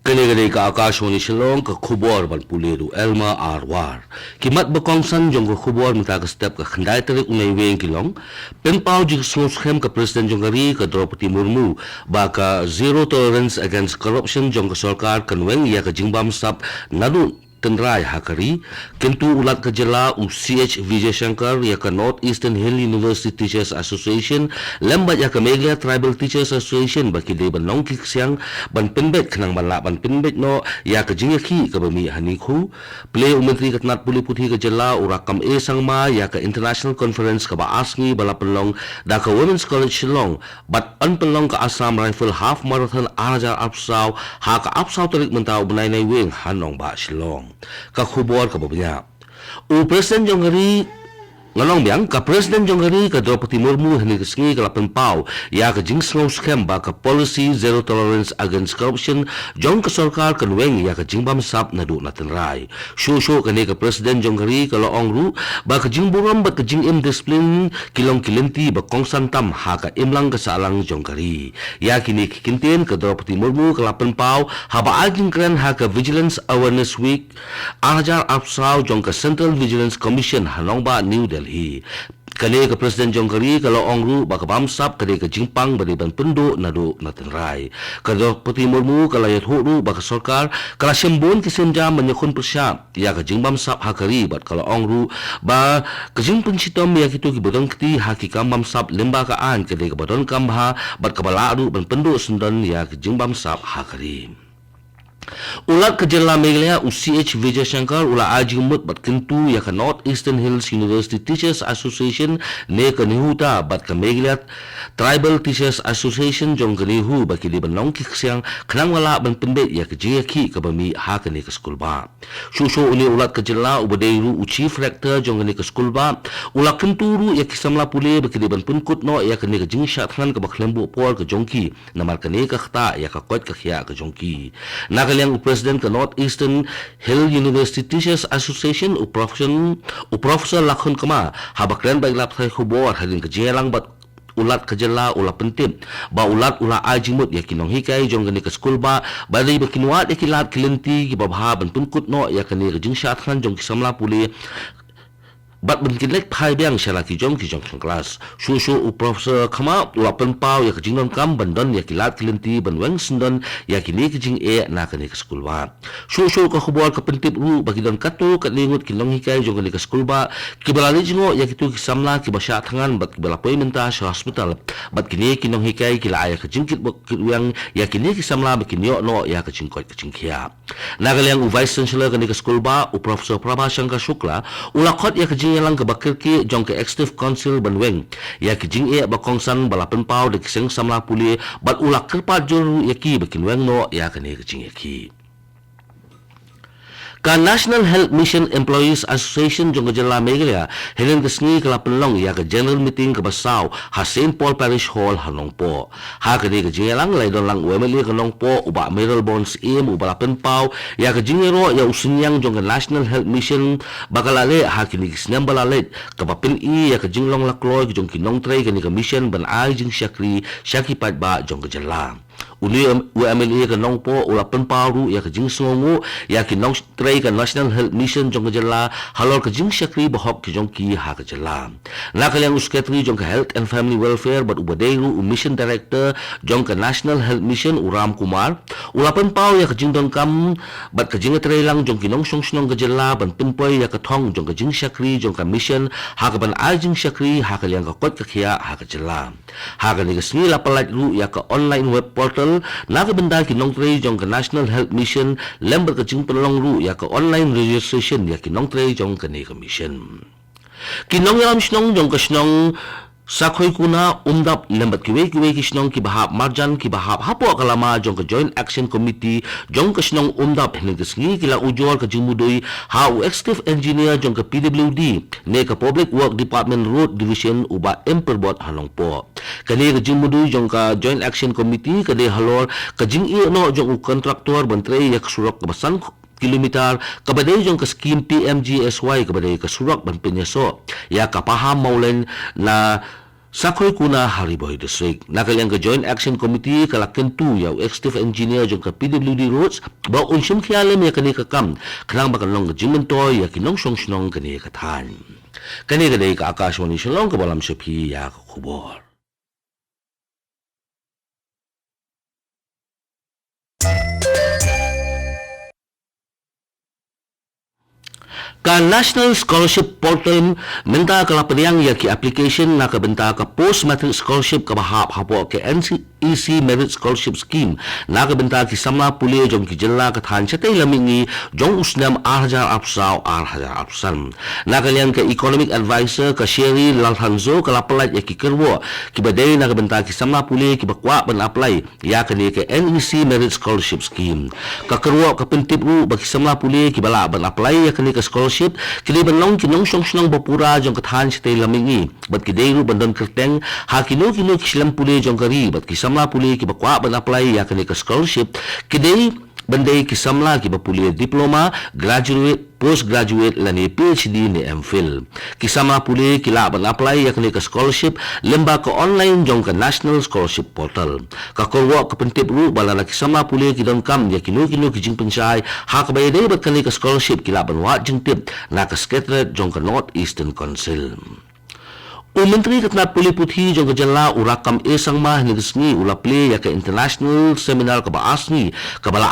Kani-kani ka Akashwani Shillong ka khubor ban puleru Elma Arwar. Kimat bakongsan jong ka khubor mita ka step ka khandai tarik unay weng kilong. Penpau jik snushem ka President jong kari ka Draupadi Murmu ba ka zero tolerance against corruption jong ka sarkar kanweng ya ka jingbam sap nadu Tenrai Hakari, Kentu ulat kejela UCH Vijay Shankar ya ke North Eastern Hill University Teachers Association, lembat ya ke Meghalaya Tribal Teachers Association bagi dia benong kiksiang ban penbet kenang balak ban penbet no ya ke jingaki ke bami haniku, play Menteri Ketenat Puli Putih kejela urakam sangma ya ke International Conference ke Baasngi bala pelong da ke Women's College Shillong, bat an pelong ke Assam Rifle Half Marathon Anajar Apsau, ha ke Apsau terik mentau benai-nai weng hanong ba Shillong. Ka khubor ka babanya Presiden Jonggari ngalong biang ka Presiden Jonggari ka Draupadi Murmu hani kesengi ka lapan pau ya ka jingsngau scam ba ka policy zero tolerance against corruption jong ka sarkar kanweng ya ka jingbam sap nadu natenrai shu kani ka Presiden Jonggari ka loong ru ba ka jingburam ba ka jingim discipline kilong kilenti ba kongsan tam ha ka imlang ka salang Jonggari ya kini kikintin ka Draupadi Murmu ka lapan pau ha ba aging kren ha ka Vigilance Awareness Week Anajar Apsau jong ka Central Vigilance Commission hanong ba New Delhi kani ka Presiden Jonggari kalau ongru baka bamsap kani ka jingpang bari ban pendo nadu natenrai ka Draupadi Murmu kala yat huru baka sarkar kala sembon kisenja menyakun persya ya ka jingbamsap hakari bat kalau ongru ba ka jingpun sitom ya kitu ki bodong kiti hakikam bamsap lemba ka an kani ka bodon kambha bat ka baladu ban pendo sundan ya ka jingbamsap hakari ulat kejela Meghalaya UCH Vijay Shankar ula ajimut bat kentu ya ka North Eastern Hills University Teachers Association ne ka nihuta bat ka Meghalaya Tribal Teachers Association jong ka nihu baki di benong kiksiang kenang wala ban pendek ya ka jiyaki ka bami ha ka ni ka skul ba susu uni ulat kejela ubadeiru u chief rector jong ka ni ka skul ba ula kenturu ya kisamla pule baki di ban punkut no ya ka ni ka jingshat than ka baklembu por ka jongki namar ka ni ka khta ya ka kot ka khia ka jongki na yang Presiden ke North Eastern Hill University Teachers Association Profesor Lakhon Kama habakren baik lap saya khubor hadin kejelang bat ulat kejela ula pentip ba ulat ula ajimut ya kinong hikai jong gani ke skul ba bari bakinwat ya kilat kilenti ki babha ban punkut no ya kani ke jingshat khan jong kisamla puli bat bentilek pai biang syalaki jong ki jong kelas susu Profesor Kama ula penpau ya kejingnon kam bandon ya kilat kilenti ban weng sendon ya kini kejing na kani ke skul ba susu ka khubor ka pentip ru bagi don katu kat lingut kilong hikai jong kani ke skul ba kibalali jingo ya kitu kisamla ki basya tangan bat kibala poi menta sa hospital bat kini kinong hikai kila ya kejingkit bok yang ya kini kisamla bakinyo no ya kejingkot kejingkia nagaliang vice chancellor kani ke skul ba Profesor Prabha Shankar Shukla ula khot ya yang ke bakirki jong ke Executive Council banweng ya kijing bakongsan balapan pau de kiseng samla puli bat ulak kerpat juru yaki bakinweng no ya kani kijing yaki ka National Health Mission Employees Association jong kejela Meghalaya helen kesni kala penlong ya ke general meeting ke Basau ha St. Paul Parish Hall hanong po ha kani ke jingelang laidon lang UMLA kanong po uba Merrill Bonds uba lapen pau ya ke jingero ya usunyang jong ke National Health Mission bakalale ha kini kisnyang balalet ke papin ya ke jinglong lakloy jong kinong tray kani ke mission ban ai jing syaki pat ba jong kejela uni UMLA kanong po ula penparu ya ke jing songu ya kinong tray ka National Health Mission jong kejela halor ke jing syakri bahok ke jong ki ha kejela nakaliang usketri jong ke Health and Family Welfare bat ubadeiru mission director jong ke National Health Mission Uram Kumar ula penpau ya ke jing don kam bat ke jing tray lang jong kinong song kejela ban penpoy ya ke thong jong ke jing syakri jong ke mission ha ke ban ai jing syakri ha kaliang ka kot ka khia ha kejela ha ke ni ke sni lapalat ru ya ke online web portal naga benda kinong tray jong ke National Health Mission lembar ke jing penlong ru ya ke online registration ya kinong tray jong ke ni ke mission kinong yalam snong jong ke snong Sakhoi kuna undap lembat kiwe kisnong kibahap marjan kibahap hapo kalama jong ke Joint Action Committee jong ke snong undap hene kesngi kila ujol ke jimudoi ha executive engineer jong ke PWD ne ke Public Work Department Road Division uba emperbot hanong po kani ke jimudoi jong ke Joint Action Committee ke de halor ke jing no jong kontraktor bantre yak surok kebasan kilometer kabadai jong ke skim PMGSY kabadai ke surak ban penyeso ya kapaham maulen na Sakoy kuna Hariboy District. Nakaliang ka Joint Action Committee kalakin tu yaw Executive Engineer jong ka PWD Roads ba unsyam kialam ya kani kakam kanang makalong ka jimentoy ya kinong syong kani katan. Kani kadai ka Akashwani Shillong ka balam siya ya kubor. Ka National Scholarship Portal menta ka lapariang ya ki application na kabenta ka Post Matric Scholarship ka bahap hapo ke NEC Merit Scholarship Scheme na kabenta ki samla puli jong ki jilla ka than chatay lamingi jong usnam 8,000 apsaw 8,000 apsan na kalian ka Economic Advisor ka Sherry Lalhanzo ka lapalat ya ki kerwo ki badai na kabenta ki samla puli ki bakwa ban apply ya kani ka NEC Merit Scholarship Scheme ka kerwo ka pentip ru baki samla puli ki bala ban apply ya kani ka scholarship kini banlong kinong syong bapura jong kathan sa lamingi bat kidairu bandon kerteng ha kino kislam puli jong kari bat kisamla puli ki bakwa ban apply ya kani ka scholarship kidai bandai kisamla ki bapuli diploma graduate postgraduate lani PhD ni MPhil kisama puli kila ban apply ya kani ka scholarship lemba ka online jong ka National Scholarship Portal ka korwa ka pentip ru bala na kisama puli ki don kam ya kino ki jing pensai ha ka bayade bat kani ka scholarship kila ban wa jing tip na ka scattered jong ka North Eastern Council. Menteri Ketnat Puli Puthi jong kejala urakam esang mah negesni ulaple ya ke international seminar ke baasni kabala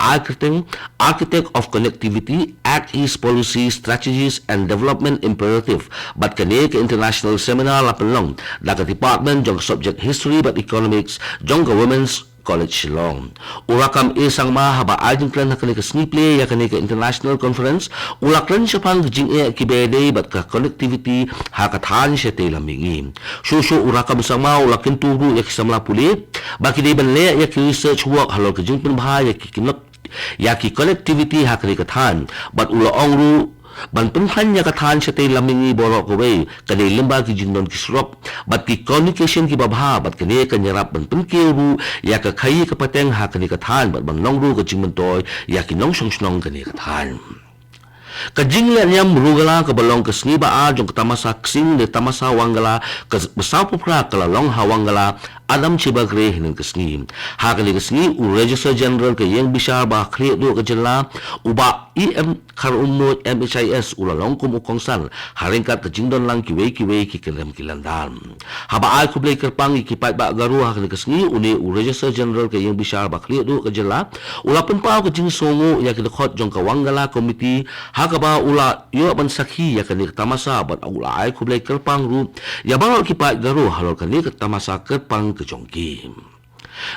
architect of connectivity act East policy strategies and development imperative bat kene ke international seminar lapelong da ke department jong subject history but economics jong ke women's College Shillong. Urakam isang mahaba ajeng klan hakani ka sniple ya kani ka international conference ulaklan siya pang jing kibede bat ka connectivity hakathan siya telamingi. Susu urakam isang ma ulakin turu ya kisamla puli baki de banle ya ki research work halol ka jing pinbaha ya ki connectivity hakani kathan bat ulaong ru ban penhan ya kathan sa tay lamingi borok away kanay limba ki jindon kisrok bat ki communication ki babha bat kanay kanyarap ban penkiru ya ka khayi ka pateng ha kanay kathan bat ban longru ka jingmentoy ya ki nong song kanay kathan kajinglan niya murugala kabalong kasniba a jong katamasa ksing de tamasa wangala kasapo pra kalalong hawangala Adam Chibagre hinang kasni hakali kasni u Register General ka yang bisar ba khri do ka jilla uba EM karumno MHIS ulalong kumukongsan haringkat ka jingdon lang kiwei ki kelam kilandan haba ay kublay kerpang ikipat ba garu hakali kasni uni u Register General ka yang bisar ba khri do ka jilla ulapan pa ka jing songo ya kidkhot jong ka wangala committee hakaba ula yo ban sakhi ya kani tamasa bat ula ay kublay kerpang ru ya ba kipat garu halol kani tamasa kerpang kejongki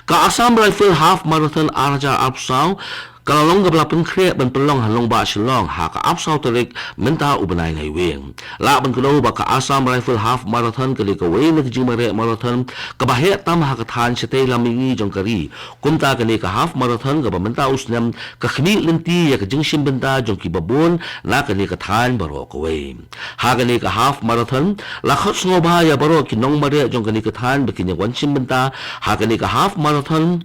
ka Assam Rifle Half Marathon Araja Apsaw kalalong gablapan kre ban pelong halong ba silong ha ka Apsaw tarik menta ubanay ngay wing la ban kulo ba ka Assam Rifle Half Marathon kali ka way nagjimare marathon kabahe tam ha kathan sete lamingi jong kari kumta kani ka half marathon ka menta usnam ka khni linti ya ka jingshim benta jong ki babon na kani ka than baro ka way ha kani ka half marathon la khot sngo ba ya baro ki nong mare jong kani ka than bakin ya wanshim benta ha kani ka half marathon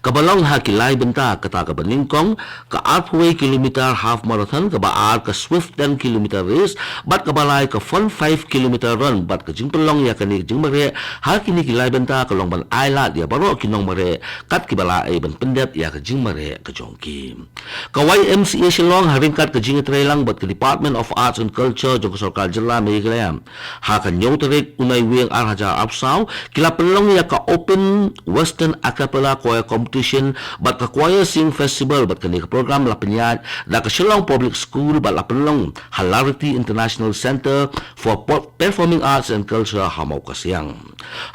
kabalong hakilay benta kata ka baningkong ka halfway kilometer half marathon ka baar ka swift 10 kilometer race bat kabalay ka fun 5 kilometer run bat ka jingpelong ya kani jingmare hakini kilay benta ka longban ayla dia baro kinong mare kat kibalay ban pendep ya ka jingmare ka jongki ka YMCA Shillong haringkat ka jingitray lang bat ka Department of Arts and Culture jong ka sarkal jilla Meghalaya ha ka nyotarik unay wing Araja Apsaw kilapelong ya ka open western a cappella choir competition bat ka choir sing festival bat kani ka program lapanyad da ka Shillong Public School bat lapelong Hilarity International Center for Performing Arts and Culture hamaw kasiyang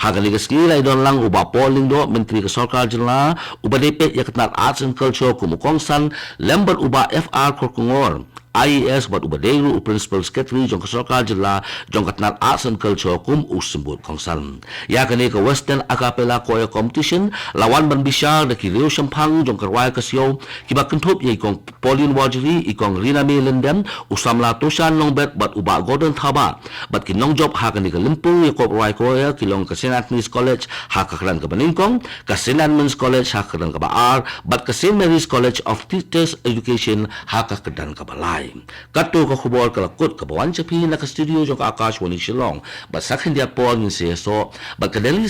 ha kani ka skila idon lang uba polling do menteri ka sarkal jilla uba depet ya katnat arts and culture kumukongsan lembar uba FR Korkungor IES bat ubadero principal secretary jong kasarkal jilla jong katnat arts and culture kum usimbut kongsan ya kani ka western a cappella choir competition lawan ban bisar da kiriyo sampang jong karway kasyo kiba kentup ya ikong Pauline Wajiri ikong Rina Melendem usamla tosan longbet bat uba golden thaba bat kinong job ha kani ka limpung ya korway choir kilong ka St. Anthony's College ha ka kran ka baningkong ka St. Edmunds College ha ka kran ka baar bat ka St. Mary's College of Teachers Education ha ka kadan ka balay Hai. Kato ka khubor kalakot ka bawan chapi na ka studio jong ka Akashwani Shillong. Basak hindi apon yung seso. Bagkadali